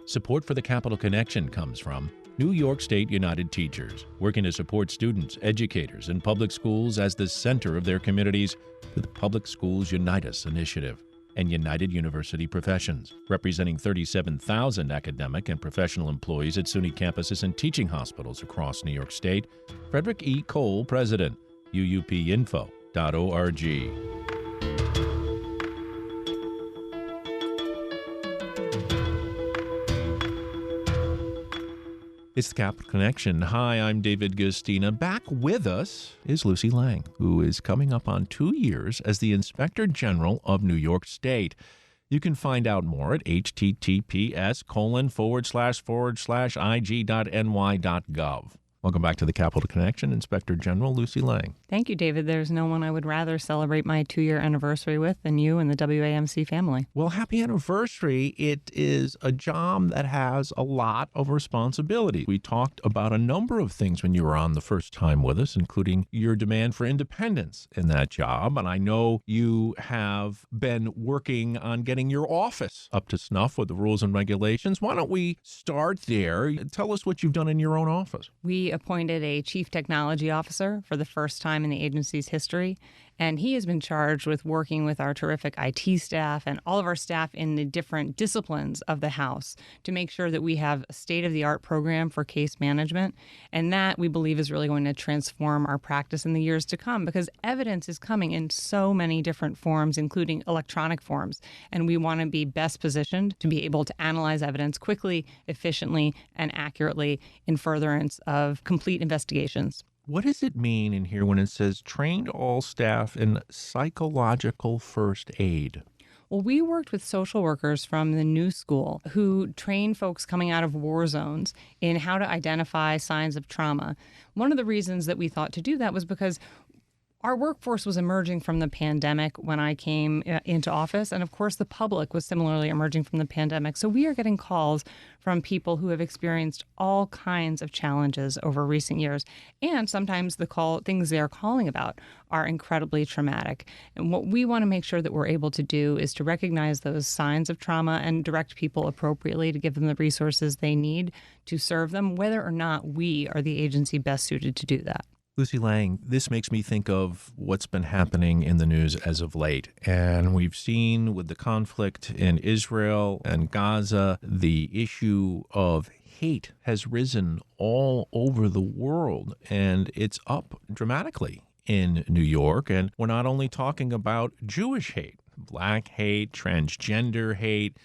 Support for the Capital Connection comes from New York State United Teachers, working to support students, educators, and public schools as the center of their communities through the Public Schools Unite Us initiative, and United University Professions, representing 37,000 academic and professional employees at SUNY campuses and teaching hospitals across New York State. Frederick E. Cole, President, uupinfo.org. It's the Capital Connection. Hi, I'm David Gustina. Back with us is Lucy Lang, who is coming up on 2 years as the Inspector General of New York State. You can find out more at https://ig.ny.gov. Welcome back to the Capital Connection, Inspector General Lucy Lang. Thank you, David. There's no one I would rather celebrate my 2-year anniversary with than you and the WAMC family. Well, happy anniversary. It is a job that has a lot of responsibility. We talked about a number of things when you were on the first time with us, including your demand for independence in that job. And I know you have been working on getting your office up to snuff with the rules and regulations. Why don't we start there? Tell us what you've done in your own office. We appointed a chief technology officer for the first time in the agency's history, and he has been charged with working with our terrific IT staff and all of our staff in the different disciplines of the house to make sure that we have a state-of-the-art program for case management, and that we believe is really going to transform our practice in the years to come because evidence is coming in so many different forms, including electronic forms, and we want to be best positioned to be able to analyze evidence quickly, efficiently, and accurately in furtherance of complete investigations. What does it mean in here when it says trained all staff in psychological first aid? Well, we worked with social workers from the New School who train folks coming out of war zones in how to identify signs of trauma. One of the reasons that we thought to do that was because our workforce was emerging from the pandemic when I came into office, and of course the public was similarly emerging from the pandemic. So we are getting calls from people who have experienced all kinds of challenges over recent years, and sometimes things they are calling about are incredibly traumatic. And what we want to make sure that we're able to do is to recognize those signs of trauma and direct people appropriately to give them the resources they need to serve them, whether or not we are the agency best suited to do that. Lucy Lang, this makes me think of what's been happening in the news as of late. And we've seen with the conflict in Israel and Gaza, the issue of hate has risen all over the world, and it's up dramatically in New York. And we're not only talking about Jewish hate, black hate, transgender hate,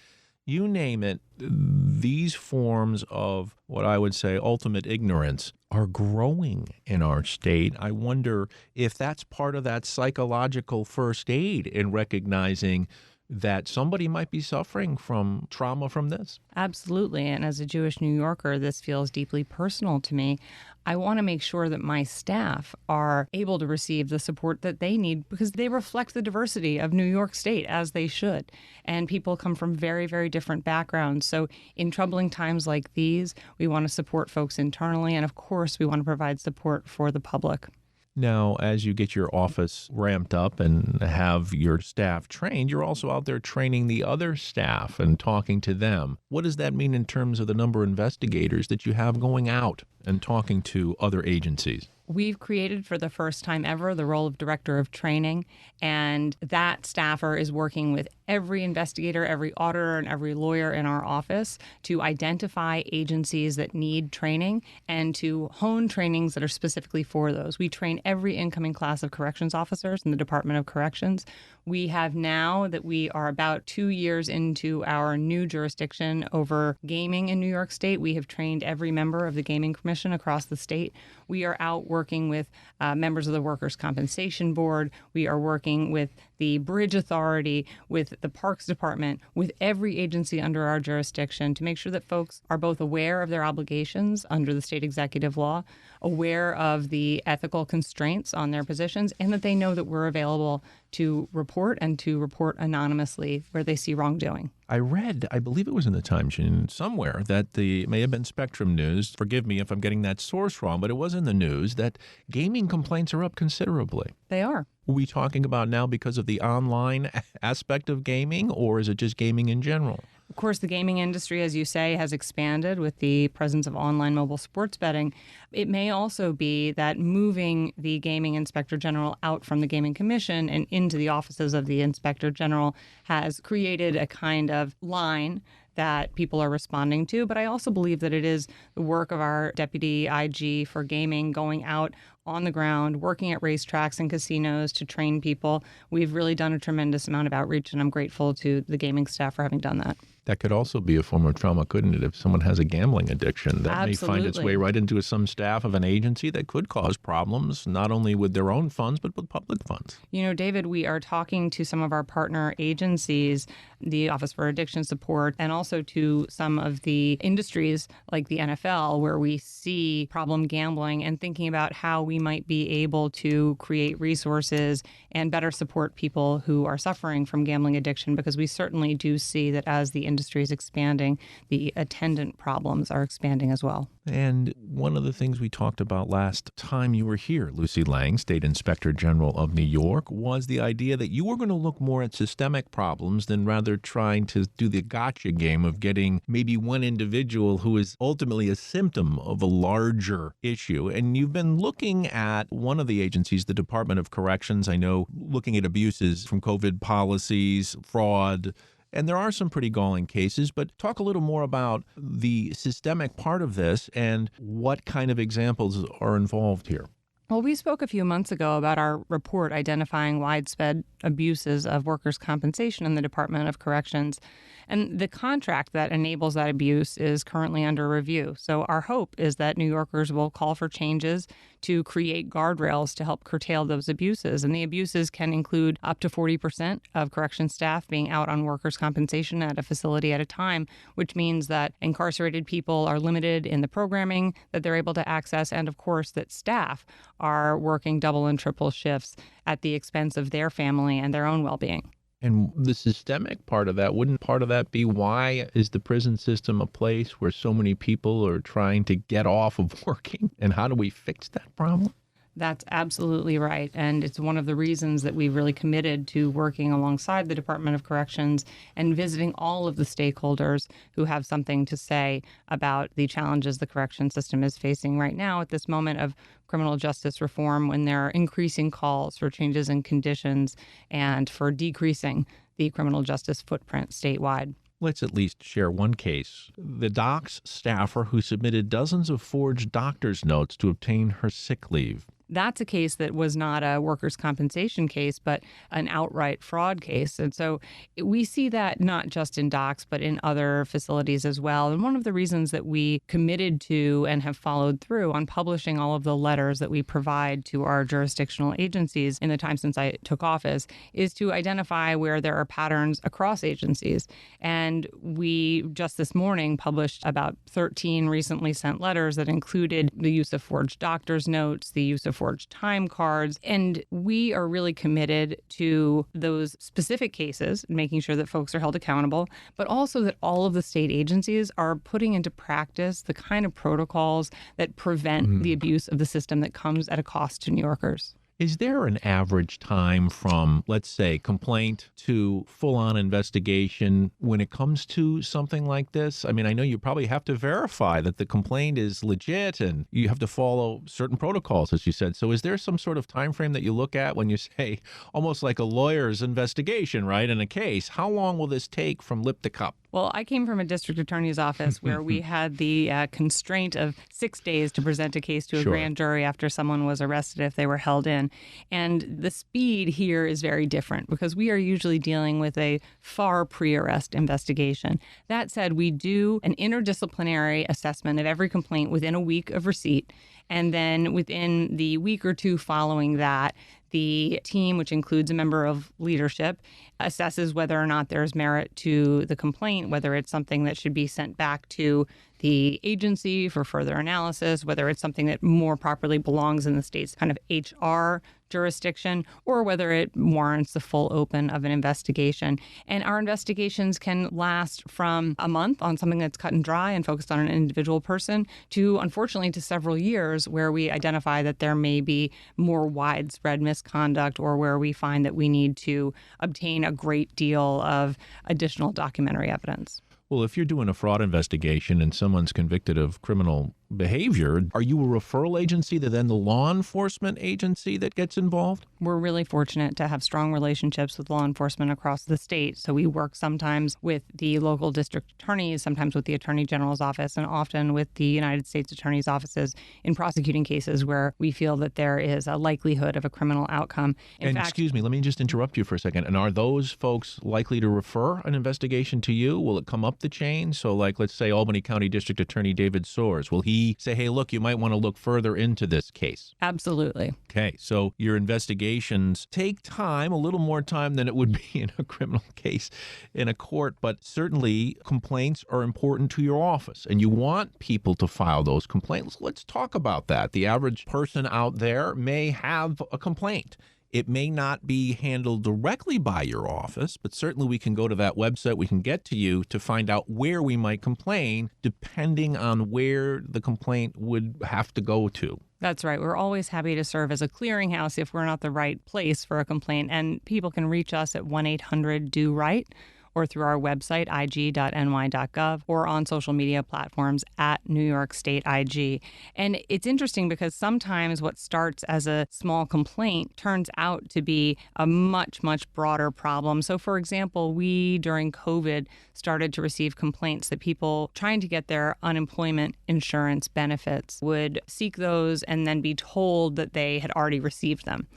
you name it, these forms of what I would say ultimate ignorance are growing in our state. I wonder if that's part of that psychological first aid in recognizing that somebody might be suffering from trauma from this. Absolutely. And as a Jewish New Yorker, this feels deeply personal to me. I want to make sure that my staff are able to receive the support that they need because they reflect the diversity of New York State as they should. And people come from very, very different backgrounds. So in troubling times like these, we want to support folks internally. And of course, we want to provide support for the public. Now, as you get your office ramped up and have your staff trained, you're also out there training the other staff and talking to them. What does that mean in terms of the number of investigators that you have going out and talking to other agencies? We've created for the first time ever the role of director of training, and that staffer is working with every investigator, every auditor, and every lawyer in our office to identify agencies that need training and to hone trainings that are specifically for those. We train every incoming class of corrections officers in the Department of Corrections. We have now that we are about 2 years into our new jurisdiction over gaming in New York State. We have trained every member of the Gaming Commission across the state. We are out working with members of the Workers' Compensation Board. We are working with the Bridge Authority, with the Parks Department, with every agency under our jurisdiction to make sure that folks are both aware of their obligations under the state executive law, aware of the ethical constraints on their positions, and that they know that we're available to report and to report anonymously where they see wrongdoing. I read, I believe it was in the Times somewhere, that it may have been Spectrum News, forgive me if I'm getting that source wrong, but it was in the news that gaming complaints are up considerably. They are. Are we talking about now because of the online aspect of gaming, or is it just gaming in general? Of course, the gaming industry, as you say, has expanded with the presence of online mobile sports betting. It may also be that moving the Gaming Inspector General out from the Gaming Commission and into the offices of the Inspector General has created a kind of line that people are responding to. But I also believe that it is the work of our Deputy IG for Gaming going out on the ground, working at racetracks and casinos to train people. We've really done a tremendous amount of outreach, and I'm grateful to the gaming staff for having done that. That could also be a form of trauma, couldn't it? If someone has a gambling addiction, that Absolutely. may find its way right into some staff of an agency that could cause problems, not only with their own funds, but with public funds. You know, David, we are talking to some of our partner agencies, the Office for Addiction Support, and also to some of the industries like the NFL, where we see problem gambling, and thinking about how we might be able to create resources and better support people who are suffering from gambling addiction, because we certainly do see that as the industry is expanding, the attendant problems are expanding as well. And one of the things we talked about last time you were here, Lucy Lang, State Inspector General of New York, was the idea that you were going to look more at systemic problems than rather trying to do the gotcha game of getting maybe one individual who is ultimately a symptom of a larger issue. And you've been looking at one of the agencies, the Department of Corrections, I know, looking at abuses from COVID policies, fraud. And there are some pretty galling cases, but talk a little more about the systemic part of this and what kind of examples are involved here. Well, we spoke a few months ago about our report identifying widespread abuses of workers' compensation in the Department of Corrections. And the contract that enables that abuse is currently under review. So our hope is that New Yorkers will call for changes to create guardrails to help curtail those abuses. And the abuses can include up to 40% of correction staff being out on workers' compensation at a facility at a time, which means that incarcerated people are limited in the programming that they're able to access. And of course, that staff are working double and triple shifts at the expense of their family and their own well-being. And the systemic part of that, wouldn't part of that be why is the prison system a place where so many people are trying to get off of working? And how do we fix that problem? That's absolutely right. And it's one of the reasons that we've really committed to working alongside the Department of Corrections and visiting all of the stakeholders who have something to say about the challenges the correction system is facing right now at this moment of criminal justice reform, when there are increasing calls for changes in conditions and for decreasing the criminal justice footprint statewide. Let's at least share one case. The docs staffer who submitted dozens of forged doctor's notes to obtain her sick leave. That's a case that was not a workers' compensation case, but an outright fraud case. And so we see that not just in docs, but in other facilities as well. And one of the reasons that we committed to and have followed through on publishing all of the letters that we provide to our jurisdictional agencies in the time since I took office is to identify where there are patterns across agencies. And we just this morning published about 13 recently sent letters that included the use of forged doctor's notes, the use of forged time cards. And we are really committed to those specific cases, making sure that folks are held accountable, but also that all of the state agencies are putting into practice the kind of protocols that prevent the abuse of the system that comes at a cost to New Yorkers. Is there an average time from, let's say, complaint to full-on investigation when it comes to something like this? I mean, I know you probably have to verify that the complaint is legit and you have to follow certain protocols, as you said. So is there some sort of time frame that you look at when you say, almost like a lawyer's investigation, right, in a case? How long will this take from lip to cup? Well, I came from a district attorney's office where we had the constraint of 6 days to present a case to a grand jury after someone was arrested if they were held in. And the speed here is very different because we are usually dealing with a far pre-arrest investigation. That said, we do an interdisciplinary assessment of every complaint within a week of receipt. And then within the week or two following that, the team, which includes a member of leadership, assesses whether or not there's merit to the complaint, whether it's something that should be sent back to the agency for further analysis, whether it's something that more properly belongs in the state's kind of HR jurisdiction, or whether it warrants the full open of an investigation. And our investigations can last from a month on something that's cut and dry and focused on an individual person to, unfortunately, to several years where we identify that there may be more widespread misconduct or where we find that we need to obtain a great deal of additional documentary evidence. Well, if you're doing a fraud investigation and someone's convicted of criminal behavior, are you a referral agency to then the law enforcement agency that gets involved? We're really fortunate to have strong relationships with law enforcement across the state. So we work sometimes with the local district attorneys, sometimes with the Attorney General's office, and often with the United States Attorney's offices in prosecuting cases where we feel that there is a likelihood of a criminal outcome. In fact, excuse me, let me just interrupt you for a second. And are those folks likely to refer an investigation to you? Will it come up the chain? So like, let's say Albany County District Attorney David Soares, will he say, hey, look, you might want to look further into this case? Absolutely. Okay, so your investigations take time, a little more time than it would be in a criminal case in a court, but certainly complaints are important to your office, and you want people to file those complaints. Let's talk about that. The average person out there may have a complaint. It may not be handled directly by your office, but certainly we can go to that website. We can get to you to find out where we might complain, depending on where the complaint would have to go to. That's right. We're always happy to serve as a clearinghouse if we're not the right place for a complaint. And people can reach us at 1-800-DO-RIGHT or through our website, ig.ny.gov, or on social media platforms at New York State IG. And it's interesting because sometimes what starts as a small complaint turns out to be a much, much broader problem. So, for example, we, during COVID, started to receive complaints that people trying to get their unemployment insurance benefits would seek those and then be told that they had already received them.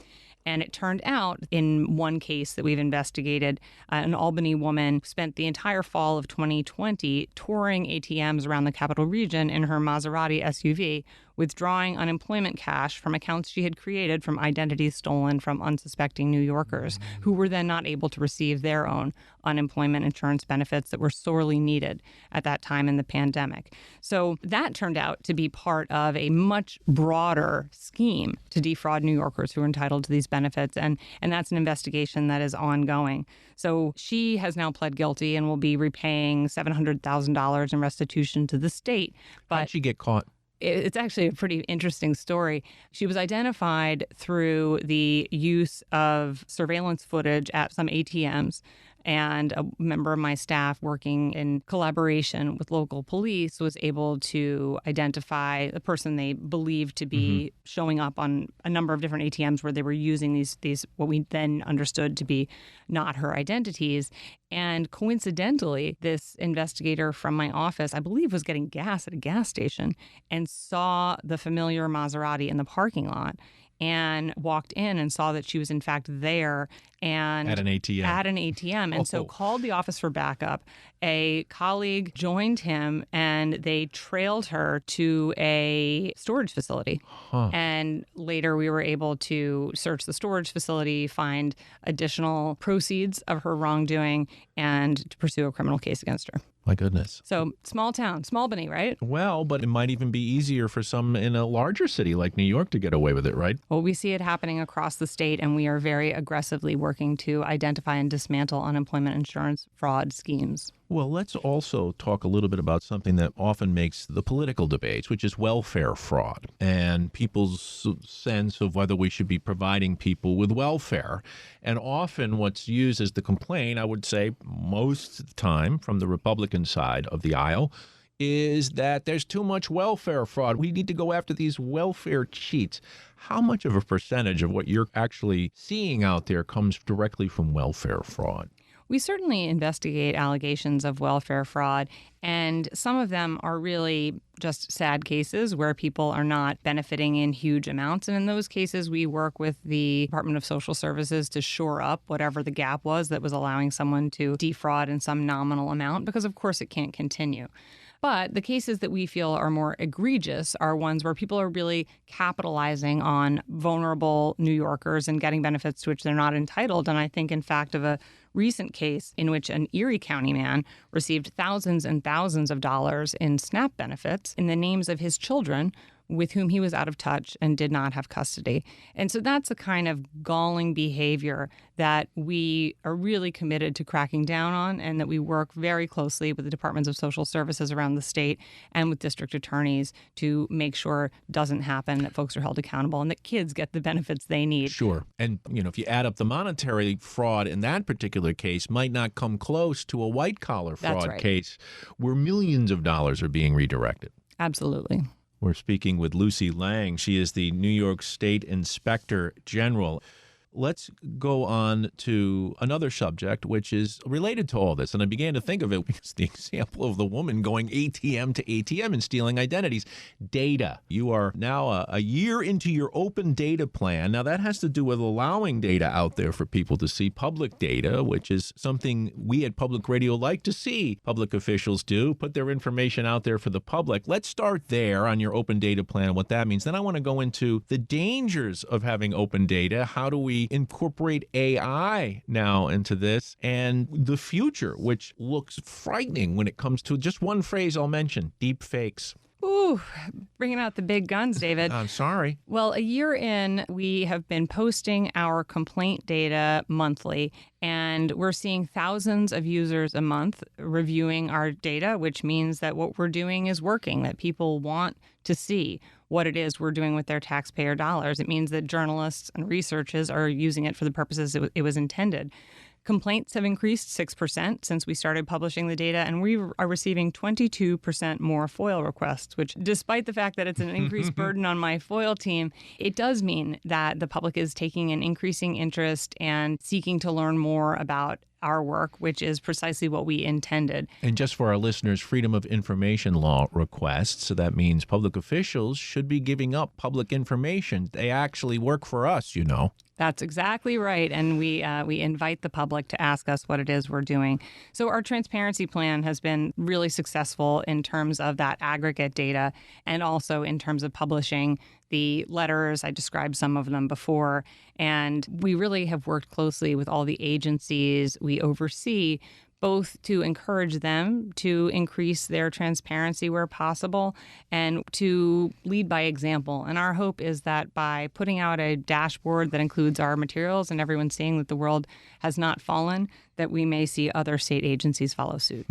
And it turned out, in one case that we've investigated, an Albany woman spent the entire fall of 2020 touring ATMs around the Capital Region in her Maserati SUV, withdrawing unemployment cash from accounts she had created from identities stolen from unsuspecting New Yorkers, who were then not able to receive their own unemployment insurance benefits that were sorely needed at that time in the pandemic. So that turned out to be part of a much broader scheme to defraud New Yorkers who are entitled to these benefits, and that's an investigation that is ongoing. So she has now pled guilty and will be repaying $700,000 in restitution to the state. But how'd she get caught? It's actually a pretty interesting story. She was identified through the use of surveillance footage at some ATMs, and a member of my staff working in collaboration with local police was able to identify the person they believed to be showing up on a number of different ATMs where they were using these what we then understood to be not her identities. And coincidentally, this investigator from my office, I believe, was getting gas at a gas station and saw the familiar Maserati in the parking lot and walked in and saw that she was in fact there and at an ATM. And so called the office for backup. A colleague joined him and they trailed her to a storage facility. And later we were able to search the storage facility, find additional proceeds of her wrongdoing, and to pursue a criminal case against her. My goodness. So small town, Smallbany, right? Well, but it might even be easier for some in a larger city like New York to get away with it, right? Well, we see it happening across the state, and we are very aggressively working to identify and dismantle unemployment insurance fraud schemes. Well, let's also talk a little bit about something that often makes the political debates, which is welfare fraud and people's sense of whether we should be providing people with welfare. And often what's used as the complaint, I would say most of the time from the Republican side of the aisle, is that there's too much welfare fraud. We need to go after these welfare cheats. How much of a percentage of what you're actually seeing out there comes directly from welfare fraud? We certainly investigate allegations of welfare fraud, and some of them are really just sad cases where people are not benefiting in huge amounts. And in those cases, we work with the Department of Social Services to shore up whatever the gap was that was allowing someone to defraud in some nominal amount, because of course it can't continue. But the cases that we feel are more egregious are ones where people are really capitalizing on vulnerable New Yorkers and getting benefits to which they're not entitled. And I think, in fact, of a recent case in which an Erie County man received thousands and thousands of dollars in SNAP benefits in the names of his children with whom he was out of touch and did not have custody. And so that's a kind of galling behavior that we are really committed to cracking down on, and that we work very closely with the Departments of Social Services around the state and with district attorneys to make sure doesn't happen, that folks are held accountable, and that kids get the benefits they need. Sure. And, if you add up the monetary fraud in that particular case, might not come close to a white-collar fraud case where millions of dollars are being redirected. Absolutely. We're speaking with Lucy Lang. She is the New York State Inspector General. Let's go on to another subject, which is related to all this. And I began to think of it because the example of the woman going ATM to ATM and stealing identities. Data. You are now a year into your open data plan. Now, that has to do with allowing data out there for people to see, public data, which is something we at Public Radio like to see public officials do, put their information out there for the public. Let's start there on your open data plan and what that means. Then I want to go into the dangers of having open data. How do we incorporate AI now into this, and the future, which looks frightening when it comes to just one phrase I'll mention: deep fakes. Ooh, bringing out the big guns, David. I'm sorry. Well, a year in, we have been posting our complaint data monthly, and we're seeing thousands of users a month reviewing our data, which means that what we're doing is working, that people want to see what it is we're doing with their taxpayer dollars. It means that journalists and researchers are using it for the purposes it was intended. Complaints have increased 6% since we started publishing the data, and we are receiving 22% more FOIL requests, which, despite the fact that it's an increased burden on my FOIL team, it does mean that the public is taking an increasing interest and seeking to learn more about our work, which is precisely what we intended. And just for our listeners, Freedom of Information Law requests, so that means public officials should be giving up public information. They actually work for us, That's exactly right. And we invite the public to ask us what it is we're doing. So our transparency plan has been really successful in terms of that aggregate data, and also in terms of publishing the letters. I described some of them before. And we really have worked closely with all the agencies we oversee, both to encourage them to increase their transparency where possible and to lead by example. And our hope is that by putting out a dashboard that includes our materials and everyone seeing that the world has not fallen, that we may see other state agencies follow suit.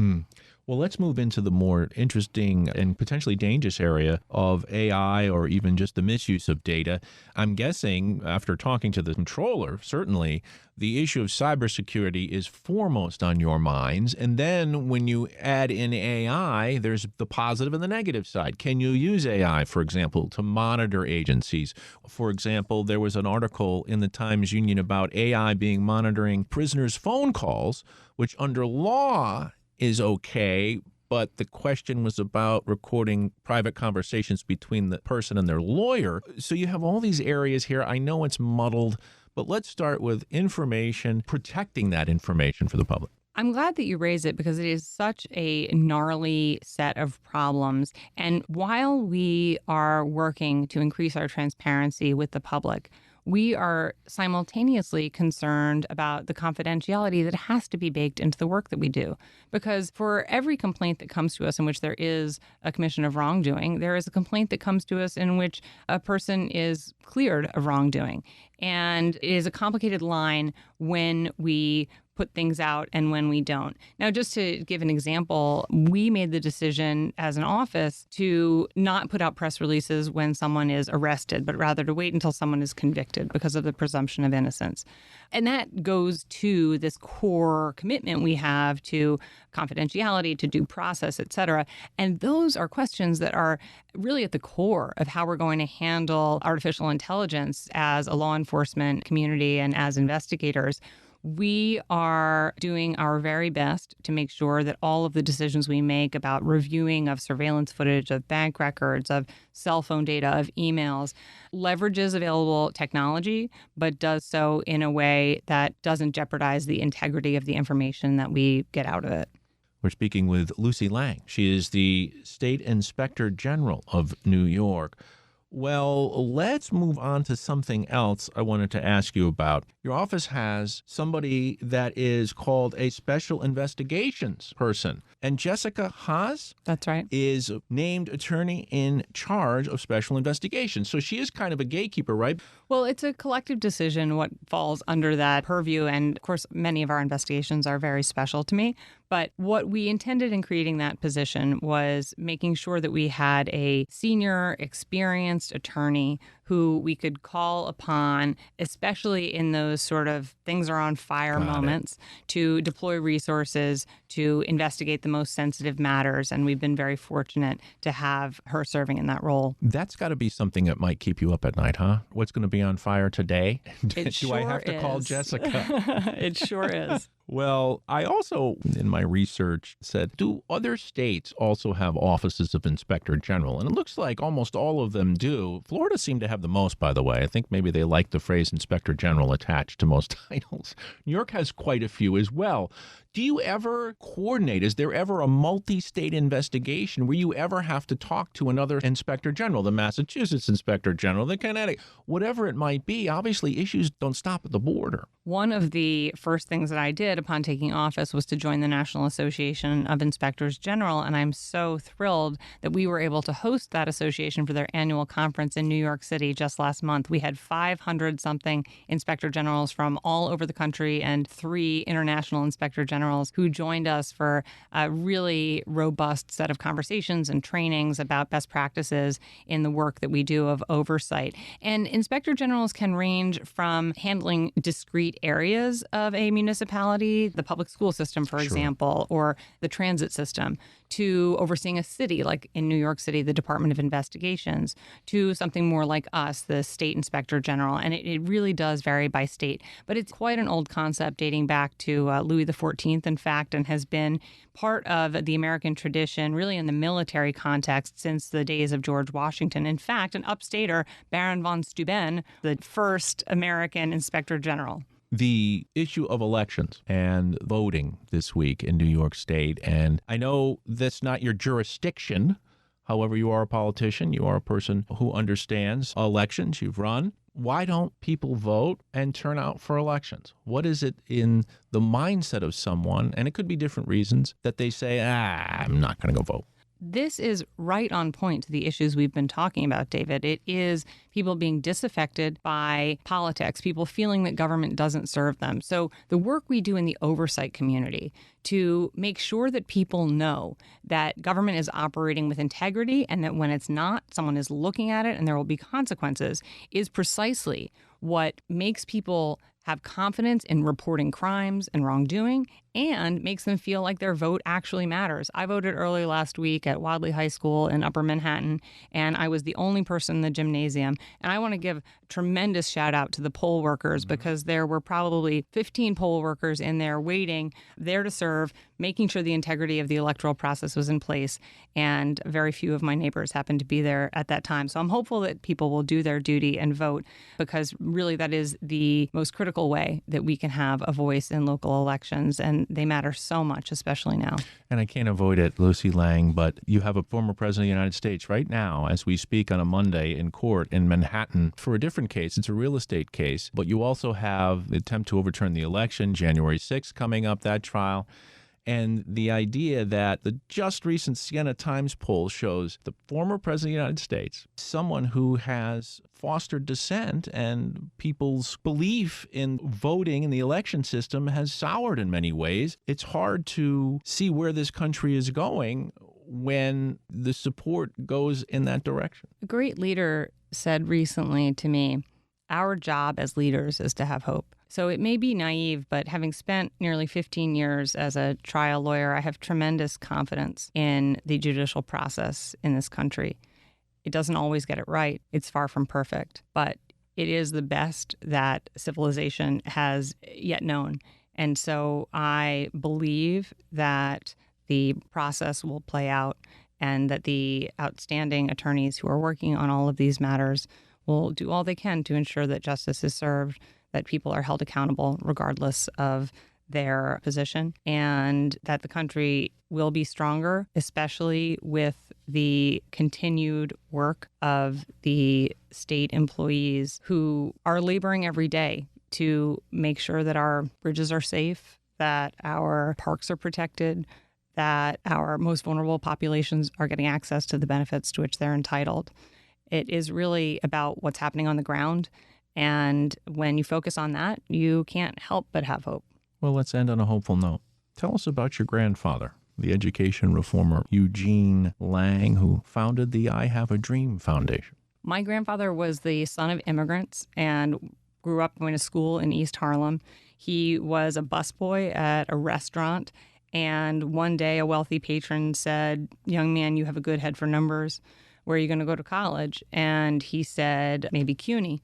Well, let's move into the more interesting and potentially dangerous area of AI, or even just the misuse of data. I'm guessing, after talking to the controller, certainly the issue of cybersecurity is foremost on your minds. And then when you add in AI, there's the positive and the negative side. Can you use AI, for example, to monitor agencies? For example, there was an article in the Times-Union about AI being monitoring prisoners' phone calls, which under law is okay, but the question was about recording private conversations between the person and their lawyer. So you have all these areas here. I know it's muddled, but let's start with information, protecting that information for the public. I'm glad that you raised it because it is such a gnarly set of problems. And while we are working to increase our transparency with the public, we are simultaneously concerned about the confidentiality that has to be baked into the work that we do. Because for every complaint that comes to us in which there is a commission of wrongdoing, there is a complaint that comes to us in which a person is cleared of wrongdoing. And it is a complicated line when we put things out and when we don't. Now, just to give an example, we made the decision as an office to not put out press releases when someone is arrested, but rather to wait until someone is convicted because of the presumption of innocence. And that goes to this core commitment we have to confidentiality, to due process, et cetera. And those are questions that are really at the core of how we're going to handle artificial intelligence as a law enforcement community and as investigators. We are doing our very best to make sure that all of the decisions we make about reviewing of surveillance footage, of bank records, of cell phone data, of emails, leverages available technology, but does so in a way that doesn't jeopardize the integrity of the information that we get out of it. We're speaking with Lucy Lang. She is the State Inspector General of New York. Well, let's move on to something else I wanted to ask you about. Your office has somebody that is called a special investigations person, and Jessica Haas That's right. is named attorney in charge of special investigations. So she is kind of a gatekeeper, right? Well, it's a collective decision what falls under that purview. And of course, many of our investigations are very special to me. But what we intended in creating that position was making sure that we had a senior, experienced attorney who we could call upon, especially in those sort of things are on fire moments, to deploy resources to investigate the most sensitive matters. And we've been very fortunate to have her serving in that role. That's got to be something that might keep you up at night, huh? What's going to be on fire today? It Do I have to sure call is. Jessica? It sure is. Well, I also, in my research, said, do other states also have offices of inspector general? And it looks like almost all of them do. Florida seemed to have the most, by the way. I think maybe they like the phrase inspector general attached to most titles. New York has quite a few as well. Do you ever coordinate? Is there ever a multi-state investigation where you ever have to talk to another inspector general, the Massachusetts inspector general, the Connecticut, whatever it might be? Obviously, issues don't stop at the border. One of the first things that I did upon taking office was to join the National Association of Inspectors General, and I'm so thrilled that we were able to host that association for their annual conference in New York City just last month. We had 500-something inspector generals from all over the country and 3 international inspector generals who joined us for a really robust set of conversations and trainings about best practices in the work that we do of oversight. And inspector generals can range from handling discrete areas of a municipality, the public school system, for example, or the transit system, to overseeing a city, like in New York City, the Department of Investigations, to something more like us, the State Inspector General. And it really does vary by state. But it's quite an old concept dating back to Louis XIV, in fact, and has been part of the American tradition, really in the military context, since the days of George Washington. In fact, an upstater, Baron von Steuben, the first American Inspector General. The issue of elections and voting this week in New York State. And I know that's not your jurisdiction. However, you are a politician. You are a person who understands elections. You've run. Why don't people vote and turn out for elections? What is it in the mindset of someone, and it could be different reasons, that they say, I'm not going to go vote? This is right on point to the issues we've been talking about, David. It is people being disaffected by politics, people feeling that government doesn't serve them. So the work we do in the oversight community to make sure that people know that government is operating with integrity and that when it's not, someone is looking at it and there will be consequences, is precisely what makes people have confidence in reporting crimes and wrongdoing and makes them feel like their vote actually matters. I voted early last week at Wadley High School in Upper Manhattan, and I was the only person in the gymnasium. And I want to give a tremendous shout out to the poll workers because there were probably 15 poll workers in there waiting, there to serve, making sure the integrity of the electoral process was in place. And very few of my neighbors happened to be there at that time. So I'm hopeful that people will do their duty and vote, because really that is the most critical way that we can have a voice in local elections. And they matter so much, especially now. And I can't avoid it, Lucy Lang, but you have a former president of the United States right now, as we speak on a Monday, in court in Manhattan for a different case. It's a real estate case, but you also have the attempt to overturn the election, January 6th coming up, that trial. And the idea that the just recent Siena Times poll shows the former president of the United States, someone who has fostered dissent, and people's belief in voting in the election system has soured in many ways. It's hard to see where this country is going when the support goes in that direction. A great leader said recently to me, our job as leaders is to have hope. So it may be naive, but having spent nearly 15 years as a trial lawyer, I have tremendous confidence in the judicial process in this country. It doesn't always get it right. It's far from perfect, but it is the best that civilization has yet known. And so I believe that the process will play out and that the outstanding attorneys who are working on all of these matters will do all they can to ensure that justice is served, that people are held accountable regardless of their position, and that the country will be stronger, especially with the continued work of the state employees who are laboring every day to make sure that our bridges are safe, that our parks are protected, that our most vulnerable populations are getting access to the benefits to which they're entitled. It is really about what's happening on the ground. And when you focus on that, you can't help but have hope. Well, let's end on a hopeful note. Tell us about your grandfather, the education reformer Eugene Lang, who founded the I Have a Dream Foundation. My grandfather was the son of immigrants and grew up going to school in East Harlem. He was a busboy at a restaurant, and one day a wealthy patron said, "Young man, you have a good head for numbers. Where are you going to go to college?" And he said, "Maybe CUNY."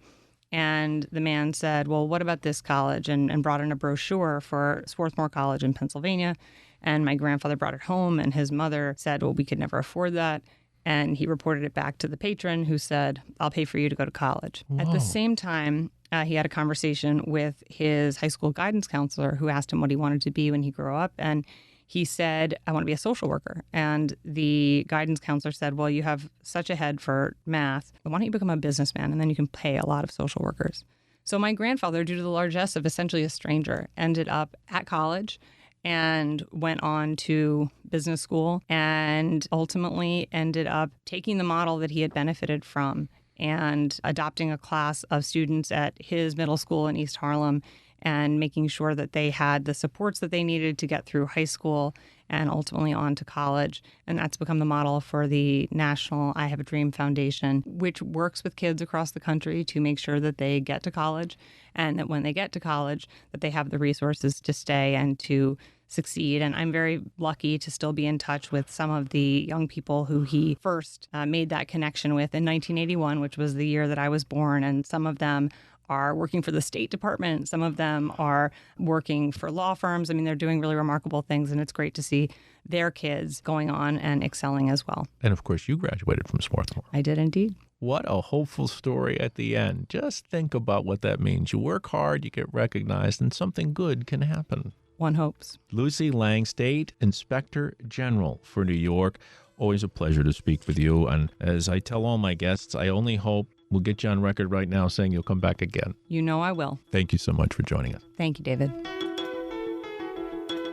And the man said, "Well, what about this college?" And brought in a brochure for Swarthmore College in Pennsylvania. And my grandfather brought it home, and his mother said, "Well, we could never afford that." And he reported it back to the patron, who said, "I'll pay for you to go to college." Whoa. At the same time, he had a conversation with his high school guidance counselor, who asked him what he wanted to be when he grew up. And he said, "I want to be a social worker." And the guidance counselor said, "Well, you have such a head for math. Why don't you become a businessman? And then you can pay a lot of social workers." So my grandfather, due to the largesse of essentially a stranger, ended up at college and went on to business school and ultimately ended up taking the model that he had benefited from and adopting a class of students at his middle school in East Harlem and making sure that they had the supports that they needed to get through high school and ultimately on to college. And that's become the model for the National I Have a Dream Foundation, which works with kids across the country to make sure that they get to college, and that when they get to college, that they have the resources to stay and to succeed. And I'm very lucky to still be in touch with some of the young people who he first made that connection with in 1981, which was the year that I was born. And some of them are working for the State Department. Some of them are working for law firms. I mean, they're doing really remarkable things, and it's great to see their kids going on and excelling as well. And of course, you graduated from Swarthmore. I did indeed. What a hopeful story at the end. Just think about what that means. You work hard, you get recognized, and something good can happen. One hopes. Lucy Lang, State Inspector General for New York. Always a pleasure to speak with you. And as I tell all my guests, I only hope we'll get you on record right now saying you'll come back again. You know I will. Thank you so much for joining us. Thank you, David.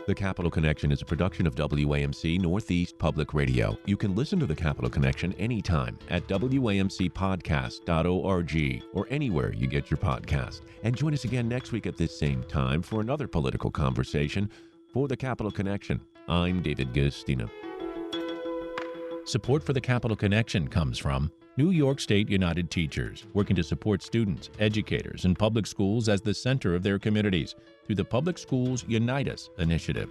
The Capital Connection is a production of WAMC Northeast Public Radio. You can listen to The Capital Connection anytime at WAMCpodcast.org or anywhere you get your podcast. And join us again next week at this same time for another political conversation. For The Capital Connection, I'm David Guistina. Support for the Capital Connection comes from New York State United Teachers, working to support students, educators, and public schools as the center of their communities through the Public Schools Unite Us initiative.